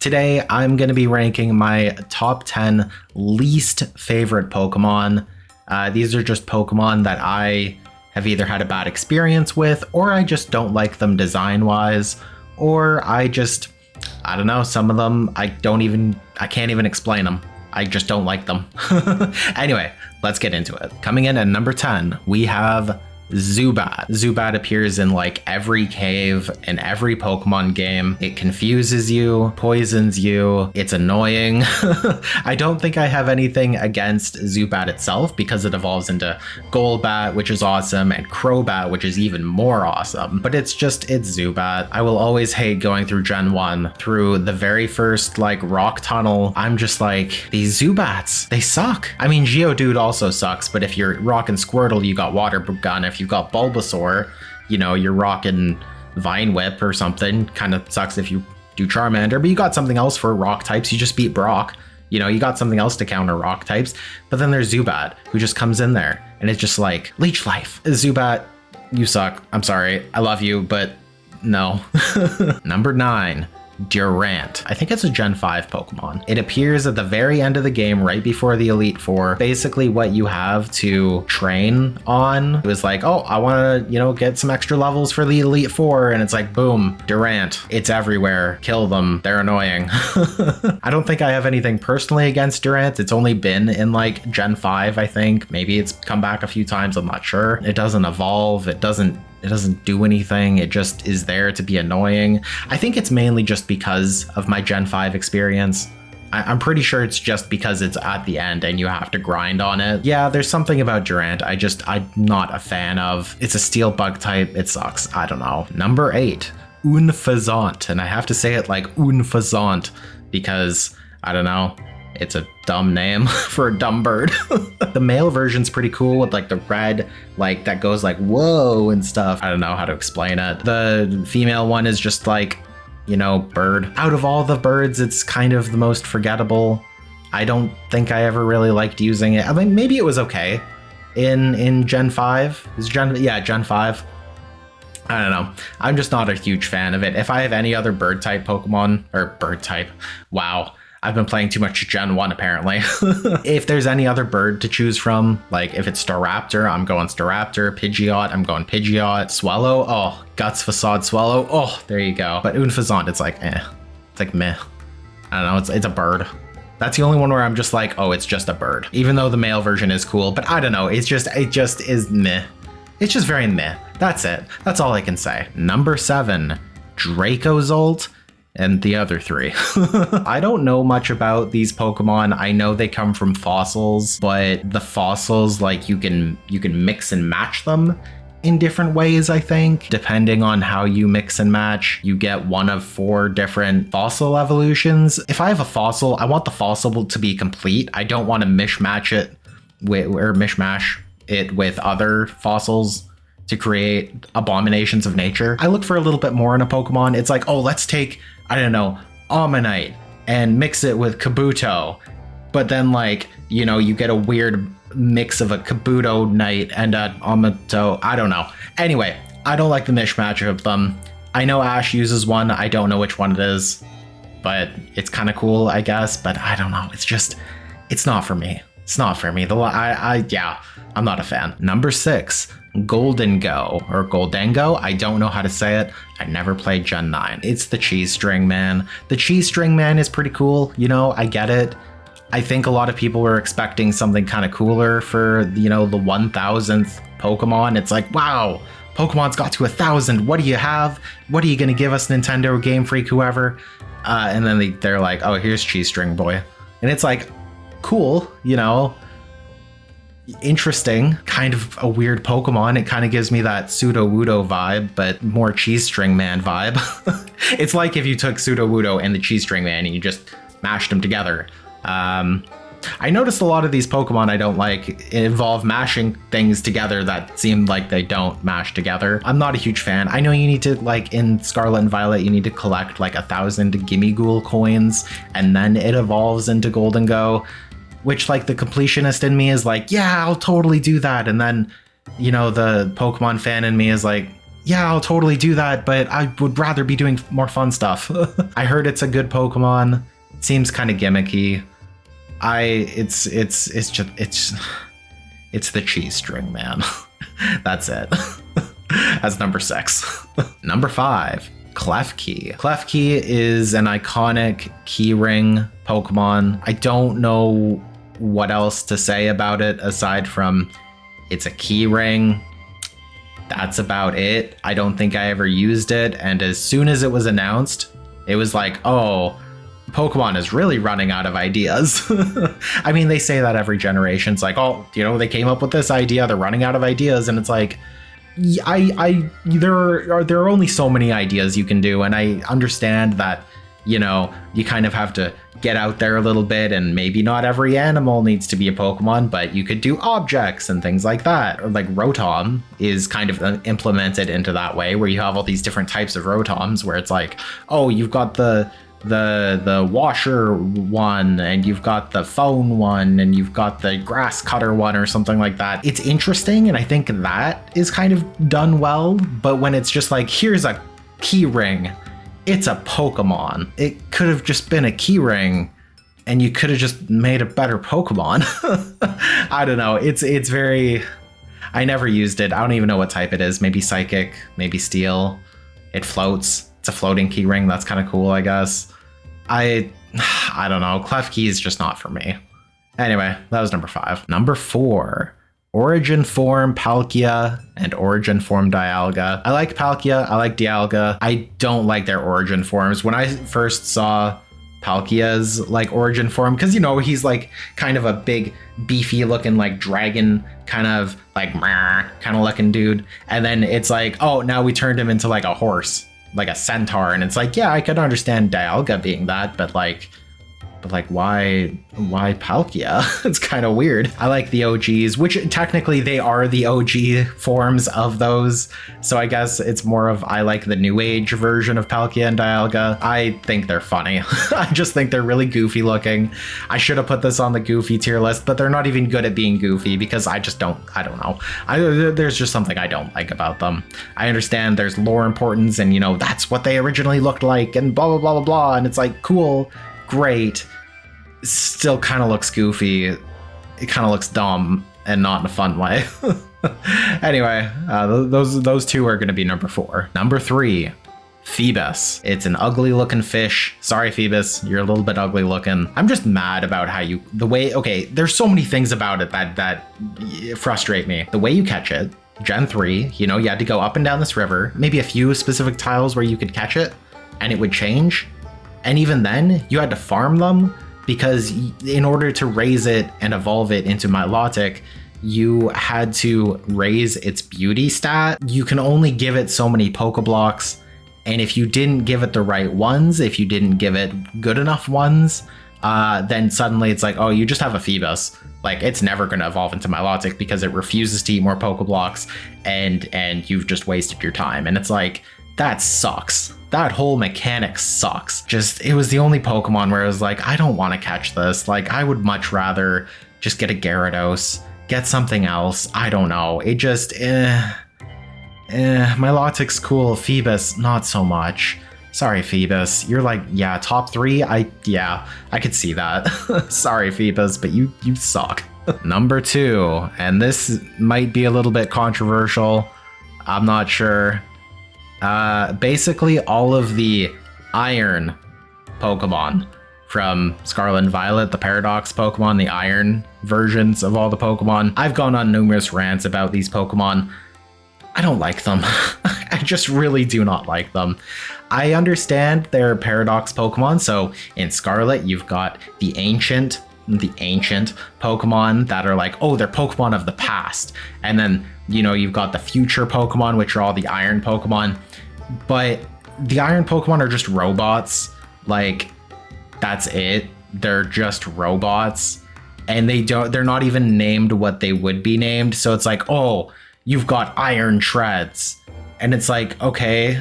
Today, I'm going to be ranking my top 10 least favorite Pokemon. These are just Pokemon that I have either had a bad experience with, or I just don't like them design-wise, or I don't know, some of them, I can't even explain them. I just don't like them. Anyway, let's get into it. Coming in at number 10, we have Zubat. Zubat appears in like every cave in every Pokemon game. It confuses you, poisons you, it's annoying. I don't think I have anything against Zubat itself because it evolves into Golbat, which is awesome, and Crobat, which is even more awesome. But it's Zubat. I will always hate going through Gen 1, through the very first like rock tunnel. I'm just like, these Zubats, they suck. I mean, Geodude also sucks, but if you're rocking Squirtle, you got Water Gun. If you've got Bulbasaur, you know, you're rocking Vine Whip or something. Kind of sucks if you do Charmander, but you got something else for rock types. You just beat Brock. You know, you got something else to counter rock types. But then there's Zubat, who just comes in there, and it's just like, leech life. Zubat, you suck. I'm sorry. I love you, but no. Number 9. Durant. I think it's a Gen 5 Pokemon. It appears at the very end of the game, right before the Elite Four. Basically what you have to train on. It was like, oh, I want to, you know, get some extra levels for the Elite Four. And it's like, boom, Durant. It's everywhere. Kill them. They're annoying. I don't think I have anything personally against Durant. It's only been in like Gen 5, I think. Maybe it's come back a few times. I'm not sure. It doesn't evolve. It doesn't do anything. It just is there to be annoying. I think it's mainly just because of my Gen 5 experience. I'm pretty sure it's just because it's at the end and you have to grind on it. Yeah, there's something about Durant I'm not a fan of. It's a steel bug type. It sucks. I don't know. Number 8, Unfazant. And I have to say it like Unfazant because, I don't know, it's a dumb name for a dumb bird. The male version's pretty cool with like the red, like that goes like whoa and stuff. I don't know how to explain it. The female one is just like, you know, bird. Out of all the birds, it's kind of the most forgettable. I don't think I ever really liked using it. I mean, maybe it was okay in Gen 5. Gen 5. I don't know. I'm just not a huge fan of it. If I have any other bird type Pokemon, or bird type, wow. I've been playing too much Gen 1 apparently. If there's any other bird to choose from, like if it's Staraptor, I'm going Staraptor. Pidgeot, I'm going Pidgeot. Swallow, oh, Guts Facade Swallow, oh, there you go. But Unfazant, it's like, It's like meh. I don't know, it's a bird. That's the only one where I'm just like, oh, it's just a bird. Even though the male version is cool, but I don't know, it just is meh. It's just very meh. That's it. That's all I can say. Number 7, Dracozolt. And the other 3. I don't know much about these Pokemon. I know they come from fossils, but the fossils, like you can mix and match them in different ways, I think. Depending on how you mix and match, you get one of 4 different fossil evolutions. If I have a fossil, I want the fossil to be complete. I don't want to mishmash it with other fossils to create abominations of nature. I look for a little bit more in a Pokemon. It's like, oh, let's take, I don't know, Ammonite and mix it with Kabuto. But then like, you know, you get a weird mix of a Kabuto Knight and a Amato. I don't know. Anyway, I don't like the mishmash of them. I know Ash uses one. I don't know which one it is, but it's kind of cool, I guess. But I don't know. It's not for me. It's not for me. I'm not a fan. Number 6. Goldengo or Goldengo. I don't know how to say it. I never played Gen 9. It's the Cheese String Man. The Cheese String Man is pretty cool. You know, I get it. I think a lot of people were expecting something kind of cooler for, you know, the 1000th Pokemon. It's like, wow, Pokemon's got to 1000. What do you have? What are you going to give us, Nintendo, Game Freak, whoever? And then they're like, oh, here's Cheese String Boy. And it's like, cool, you know, interesting, kind of a weird Pokemon. It kind of gives me that Sudowoodo vibe, but more Cheese String Man vibe. It's like if you took Sudowoodo and the Cheese String Man and you just mashed them together. I noticed a lot of these Pokemon I don't like involve mashing things together that seem like they don't mash together. I'm not a huge fan. I know you need to, like in Scarlet and Violet, you need to collect like 1,000 Gimmighoul coins and then it evolves into Goldengo. Which, like, the completionist in me is like, yeah, I'll totally do that. And then, you know, the Pokemon fan in me is like, yeah, I'll totally do that, but I would rather be doing more fun stuff. I heard it's a good Pokemon. It seems kind of gimmicky. It's the cheese string, man. That's it. That's number 6. Number 5, Klefki. Klefki is an iconic keyring Pokemon. I don't know what else to say about it aside from it's a keyring. That's about it. I don't think I ever used it. And as soon as it was announced, it was like, oh, Pokemon is really running out of ideas. I mean, they say that every generation. It's like, oh, you know, they came up with this idea, they're running out of ideas, and it's like, there are only so many ideas you can do, and I understand that, you know, you kind of have to get out there a little bit, and maybe not every animal needs to be a Pokemon, but you could do objects and things like that. Or like Rotom is kind of implemented into that way, where you have all these different types of Rotoms, where it's like, oh, you've got the washer one, and you've got the phone one, and you've got the grass cutter one, or something like that. It's interesting, and I think that is kind of done well. But when it's just like, here's a key ring, it's a Pokemon. It could have just been a key ring, and you could have just made a better Pokemon. I don't know. It's very. I never used it. I don't even know what type it is. Maybe Psychic, maybe Steel. It floats. It's a floating key ring. That's kind of cool, I guess. I don't know. Klefki is just not for me. Anyway, that was number 5. Number 4, Origin Form Palkia and Origin Form Dialga. I like Palkia. I like Dialga. I don't like their Origin forms. When I first saw Palkia's like Origin form, because, you know, he's like kind of a big, beefy looking like dragon kind of like kind of looking dude. And then it's like, oh, now we turned him into like a horse, like a centaur, and it's like, yeah, I could understand Dialga being that, but like why Palkia? It's kind of weird. I like the OGs, which technically they are the OG forms of those, so I guess it's more of, I like the new age version of Palkia and Dialga. I think they're funny. I just think they're really goofy looking. I should have put this on the goofy tier list, but they're not even good at being goofy, because I don't know. There's just something I don't like about them. I understand there's lore importance, and, you know, that's what they originally looked like, and blah blah blah blah blah, and it's like, cool, great. Still kind of looks goofy. It kind of looks dumb, and not in a fun way. Anyway, those two are going to be number 4. Number 3, Phoebus. It's an ugly looking fish. Sorry, Phoebus, you're a little bit ugly looking. I'm just mad about how okay, there's so many things about it that frustrate me. The way you catch it, Gen 3, you know, you had to go up and down this river, maybe a few specific tiles where you could catch it, and it would change. And even then, you had to farm them, because in order to raise it and evolve it into Milotic, you had to raise its beauty stat. You can only give it so many Pokeblocks, and if you didn't give it the right ones, if you didn't give it good enough ones, then suddenly it's like, oh, you just have a Phoebus. Like, it's never going to evolve into Milotic because it refuses to eat more Pokeblocks, and you've just wasted your time. And it's like, that sucks. That whole mechanic sucks. Just, it was the only Pokemon where I was like, I don't want to catch this. Like, I would much rather just get a Gyarados, get something else. I don't know. It just, Milotic's cool. Phoebus, not so much. Sorry, Phoebus. You're like, yeah, top 3? I could see that. Sorry, Phoebus, but you suck. Number 2, and this might be a little bit controversial. I'm not sure. Basically all of the iron Pokemon from Scarlet and Violet, the Paradox Pokemon, the iron versions of all the Pokemon. I've gone on numerous rants about these Pokemon. I don't like them. I just really do not like them. I understand they're Paradox Pokemon. So in Scarlet, you've got the ancient Pokemon that are like, oh, they're Pokemon of the past. And then, you know, you've got the future Pokemon, which are all the iron Pokemon. But the iron Pokemon are just robots. Like, that's it. They're just robots. And they're not even named what they would be named. So it's like, oh, you've got Iron Treads. And it's like, okay,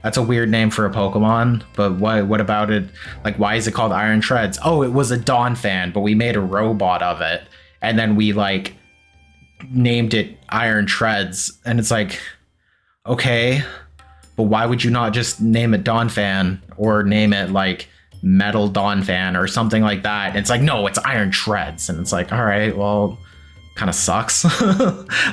that's a weird name for a Pokemon, but what about it? Like, why is it called Iron Treads? Oh, it was a Dawn fan, but we made a robot of it. And then we like named it Iron Treads. And it's like, okay, but why would you not just name it Donphan or name it like Metal Donphan or something like that? And it's like, no, it's Iron Shreds. And it's like, all right, well, kind of sucks.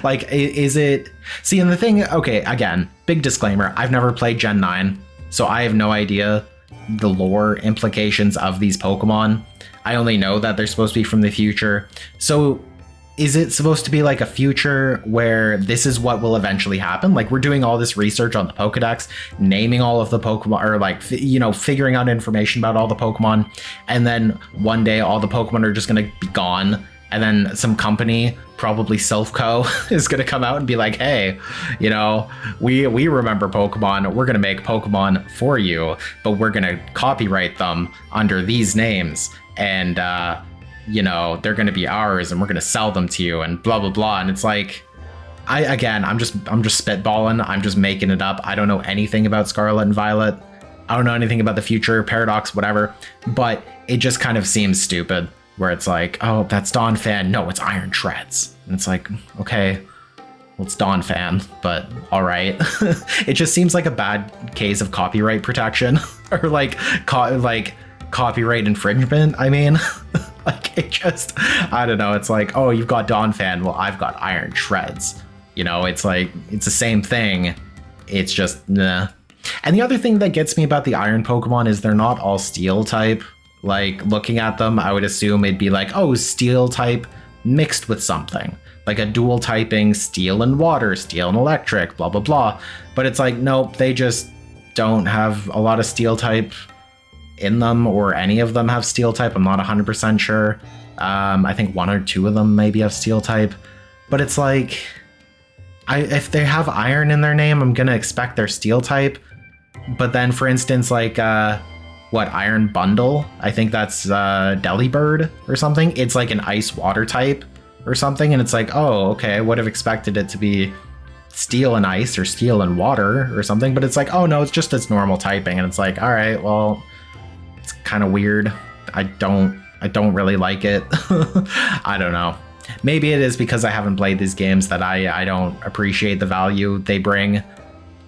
Like, is it? See, and the thing, okay, again, big disclaimer, I've never played Gen 9, so I have no idea the lore implications of these Pokemon. I only know that they're supposed to be from the future. So is it supposed to be like a future where this is what will eventually happen? Like, we're doing all this research on the Pokedex, naming all of the Pokemon, or like, you know, figuring out information about all the Pokemon, and then one day all the Pokemon are just going to be gone, and then some company, probably Silphco, is going to come out and be like, hey, you know, we remember Pokemon, we're going to make Pokemon for you, but we're going to copyright them under these names, and you know, they're going to be ours and we're going to sell them to you and blah, blah, blah. And it's like, I'm just spitballing. I'm just making it up. I don't know anything about Scarlet and Violet. I don't know anything about the future, Paradox, whatever, but it just kind of seems stupid where it's like, oh, that's Donphan. No, it's Iron Shreds. And it's like, okay, well, it's Donphan, but all right. It just seems like a bad case of copyright protection or like copyright infringement. I mean, like, it just, I don't know. It's like, oh, you've got Donphan. Well, I've got Iron Shreds. You know, it's like, it's the same thing. It's just, nah. And the other thing that gets me about the Iron Pokemon is they're not all Steel type. Like, looking at them, I would assume it'd be like, oh, Steel type mixed with something. Like a dual typing Steel and Water, Steel and Electric, blah, blah, blah. But it's like, nope, they just don't have a lot of Steel type in them, or any of them have Steel type. I'm not 100% sure. I think one or two of them maybe have Steel type, but it's like, if they have Iron in their name, I'm gonna expect they're Steel type. But then, for instance, like Iron Bundle, I think that's Delibird or something. It's like an Ice Water type or something, and it's like, oh, okay, I would have expected it to be Steel and Ice or Steel and Water or something. But it's like, oh no, it's just its normal typing, and it's like, all right, well, it's kind of weird. I don't really like it. I don't know. Maybe it is because I haven't played these games that I don't appreciate the value they bring.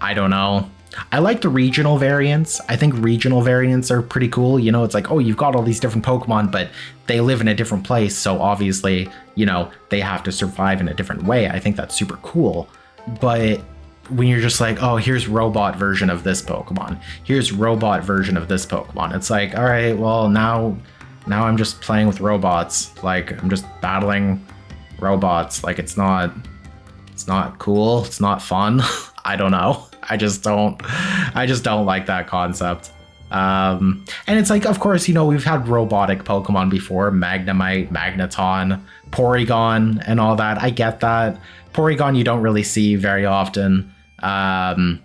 I don't know. I like the regional variants. I think regional variants are pretty cool. You know, it's like, oh, you've got all these different Pokemon, but they live in a different place. So obviously, you know, they have to survive in a different way. I think that's super cool. But when you're just like, oh, here's robot version of this Pokemon, here's robot version of this Pokemon, it's like, all right, well, now I'm just playing with robots. Like, I'm just battling robots. Like, it's not cool. It's not fun. I don't know. I just don't like that concept. And it's like, of course, you know, we've had robotic Pokemon before, Magnemite, Magneton, Porygon, and all that. I get that. Porygon you don't really see very often. Magneton,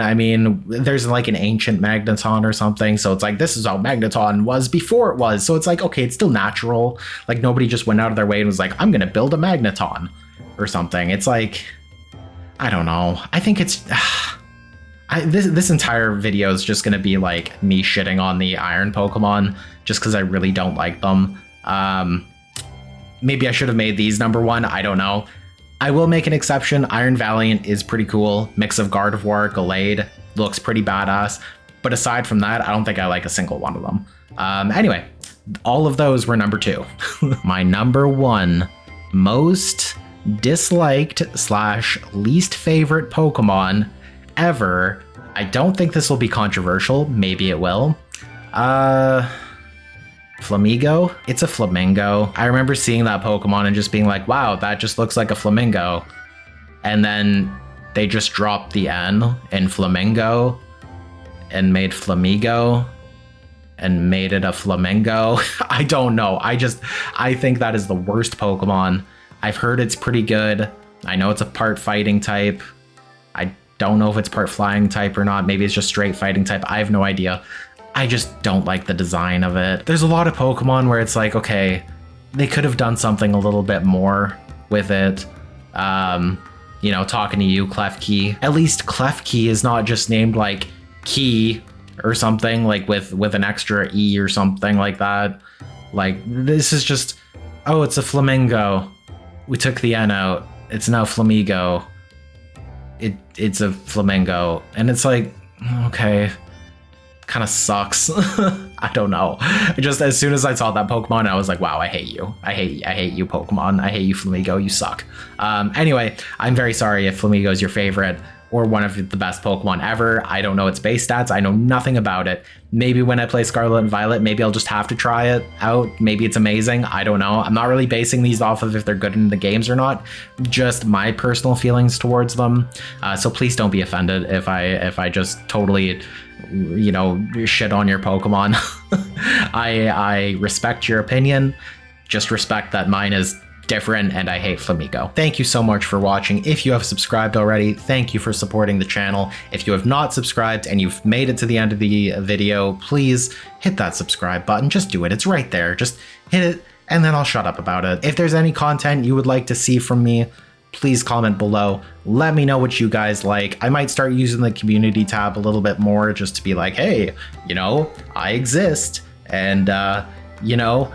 I mean, there's like an ancient Magneton or something, so it's like, this is how Magneton was before it was. So it's like, okay, it's still natural. Like, nobody just went out of their way and was like, I'm gonna build a Magneton or something. It's like, I don't know. I think it's this entire video is just gonna be like me shitting on the Iron Pokemon just because I really don't like them. Maybe I should have made these number one. I don't know. I will make an exception. Iron Valiant is pretty cool. Mix of Gardevoir, Gallade, looks pretty badass. But aside from that, I don't think I like a single one of them. Anyway, all of those were number two. My number one most disliked / least favorite Pokemon ever. I don't think this will be controversial. Maybe it will. Flamigo. It's a flamingo. I remember seeing that Pokemon and just being like, wow, that just looks like a flamingo. And then they just dropped the N in flamingo and made Flamigo and made it a flamingo. I don't know. I think that is the worst Pokemon. I've heard it's pretty good. I know it's a part fighting type. I don't know if it's part flying type or not. Maybe it's just straight fighting type. I have no idea. I just don't like the design of it. There's a lot of Pokemon where it's like, okay, they could have done something a little bit more with it. You know, talking to you, Klefki. At least Klefki is not just named like Key or something, like with an extra E or something like that. Like, this is just, oh, it's a flamingo. We took the N out. It's now Flamigo. it's a flamingo, and it's like, okay, kind of sucks. I don't know. Just as soon as I saw that Pokemon, I was like, wow, I hate you. I hate you, Pokemon. I hate you, Flamigo. You suck. Anyway, I'm very sorry if Flamigo is your favorite or one of the best Pokemon ever. I don't know its base stats. I know nothing about it. Maybe when I play Scarlet and Violet, maybe I'll just have to try it out. Maybe it's amazing. I don't know. I'm not really basing these off of if they're good in the games or not. Just my personal feelings towards them. So please don't be offended if I just totally, you know, shit on your Pokemon. I respect your opinion. Just respect that mine is different, and I hate Flamigo. Thank you so much for watching. If you have subscribed already, thank you for supporting the channel. If you have not subscribed and you've made it to the end of the video, please hit that subscribe button. Just do it. It's right there. Just hit it, and then I'll shut up about it. If there's any content you would like to see from me, please comment below. Let me know what you guys like. I might start using the community tab a little bit more just to be like, hey, you know, I exist, and you know,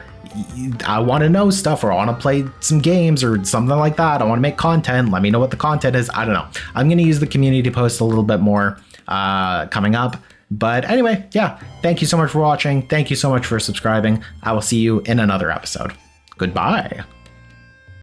I want to know stuff, or I want to play some games or something like that. I want to make content. Let me know what the content is. I don't know. I'm going to use the community post a little bit more coming up. But anyway, yeah, thank you so much for watching. Thank you so much for subscribing. I will see you in another episode. Goodbye.